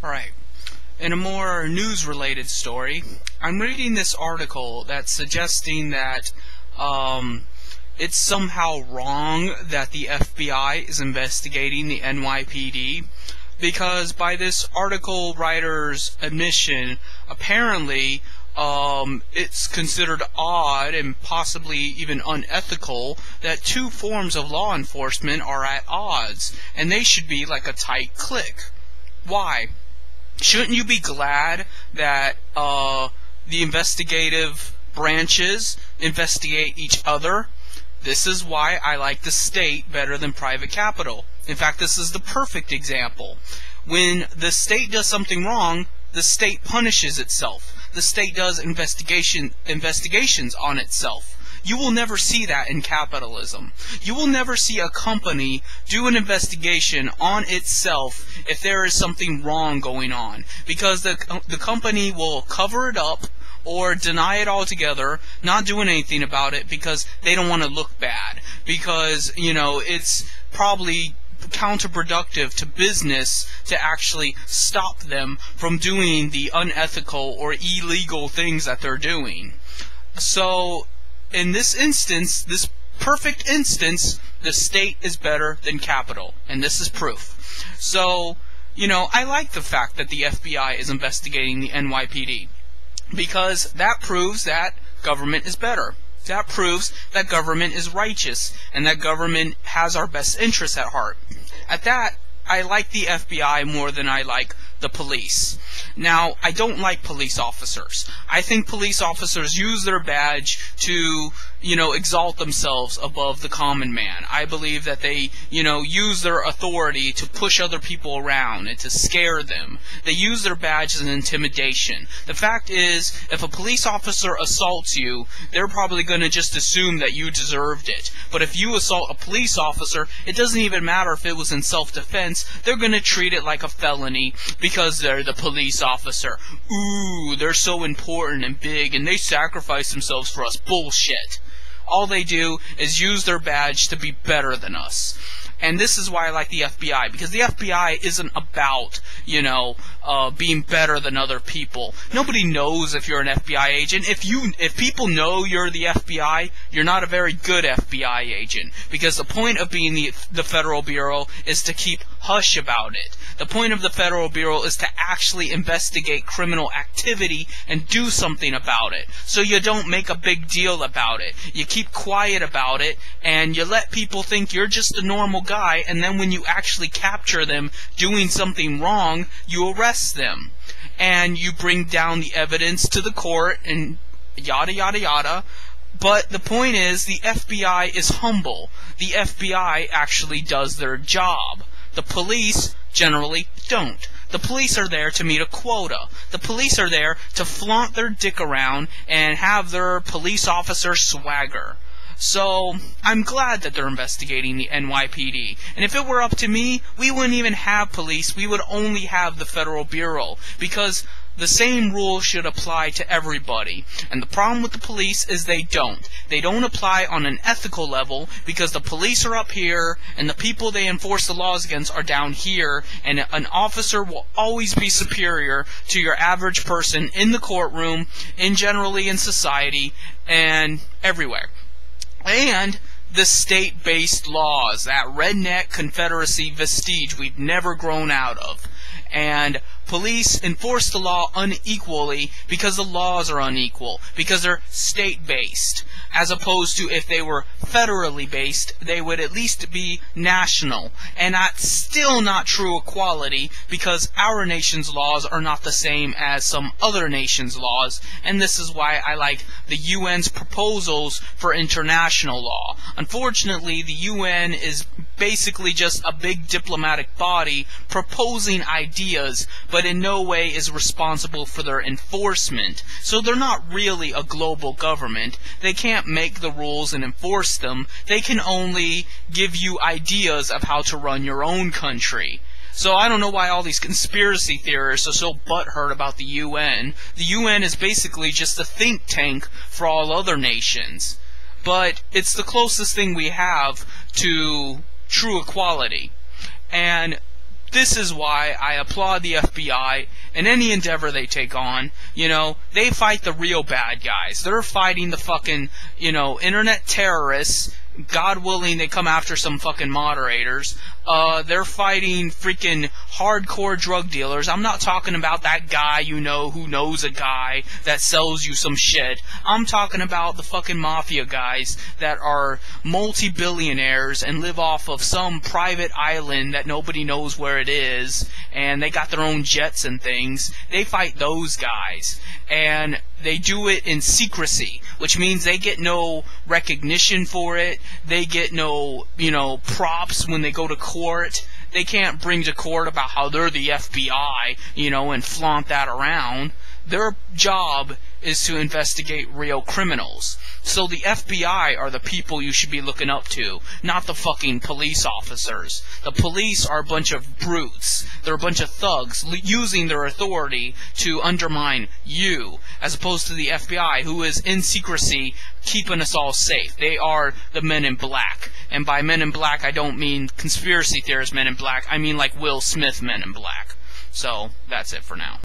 Alright, in a more news-related story, I'm reading this article that's suggesting that it's somehow wrong that the FBI is investigating the NYPD, because by this article writer's admission, apparently it's considered odd and possibly even unethical that two forms of law enforcement are at odds, and they should be like a tight clique. Why? Shouldn't you be glad that the investigative branches investigate each other? This is why I like the state better than private capital. In fact, this is the perfect example. When the state does something wrong, the state punishes itself. The state does investigations on itself. You will never see that in capitalism. You will never see a company do an investigation on itself if there is something wrong going on, because the company will cover it up or deny it altogether, not doing anything about it because they don't want to look bad, because, you know, it's probably counterproductive to business to actually stop them from doing the unethical or illegal things that they're doing. So in this instance, this perfect instance, the state is better than capital, and this is proof. So, you know, I like the fact that the FBI is investigating the NYPD, because that proves that government is better. That proves that government is righteous, and that government has our best interests at heart. At that, I like the FBI more than I like the police. Now, I don't like police officers. I think police officers use their badge to, you know, exalt themselves above the common man. I believe that they, you know, use their authority to push other people around and to scare them. They use their badge as an intimidation. The fact is, if a police officer assaults you, they're probably going to just assume that you deserved it. But if you assault a police officer, it doesn't even matter if it was in self-defense. They're going to treat it like a felony because they're the police officer. Ooh, they're so important and big, and they sacrifice themselves for us. Bullshit. All they do is use their badge to be better than us. And this is why I like the FBI, because the FBI isn't about, you know, being better than other people. Nobody knows if you're an FBI agent. If people know you're the FBI, you're not a very good FBI agent, because the point of being the Federal Bureau is to keep hush about it. The point of the Federal Bureau is to actually investigate criminal activity and do something about it. So you don't make a big deal about it. You keep quiet about it, and you let people think you're just a normal guy, and then when you actually capture them doing something wrong, you arrest them. And you bring down the evidence to the court, and yada yada yada. But the point is, the FBI is humble. The FBI actually does their job. The police generally don't. The police are there to meet a quota. The police are there to flaunt their dick around and have their police officer swagger. So, I'm glad that they're investigating the NYPD. And if it were up to me, we wouldn't even have police. We would only have the Federal Bureau, because the same rules should apply to everybody. And the problem with the police is they don't. They don't apply on an ethical level, because the police are up here and the people they enforce the laws against are down here, and an officer will always be superior to your average person in the courtroom, and generally in society, and everywhere. And the state-based laws, that redneck Confederacy vestige we've never grown out of. And police enforce the law unequally because the laws are unequal, because they're state-based, as opposed to if they were federally based, they would at least be national. And that's still not true equality, because our nation's laws are not the same as some other nation's laws, and this is why I like the UN's proposals for international law. Unfortunately, the UN is basically just a big diplomatic body proposing ideas, but in no way is responsible for their enforcement. So they're not really a global government. They can't make the rules and enforce them. They can only give you ideas of how to run your own country. So I don't know why all these conspiracy theorists are so butthurt about the UN. The UN is basically just a think tank for all other nations. But it's the closest thing we have to true equality. And This is why I applaud the FBI in any endeavor they take on. You know, they fight the real bad guys. They're fighting the fucking, you know, internet terrorists. God willing, they come after some fucking moderators. They're fighting freaking hardcore drug dealers. I'm not talking about that guy, you know, who knows a guy that sells you some shit. I'm talking about the fucking mafia guys that are multi-billionaires and live off of some private island that nobody knows where it is, and they got their own jets and things. They fight those guys. And they do it in secrecy, which means they get no recognition for it. They get no, you know, props when they go to court. They can't bring to court about how they're the FBI, you know, and flaunt that around. Their job is to investigate real criminals. So the FBI are the people you should be looking up to, not the fucking police officers. The police are a bunch of brutes. They're a bunch of thugs using their authority to undermine you, as opposed to the FBI, who is in secrecy keeping us all safe. They are the men in black. And by men in black, I don't mean conspiracy theorist men in black. I mean like Will Smith men in black. So, that's it for now.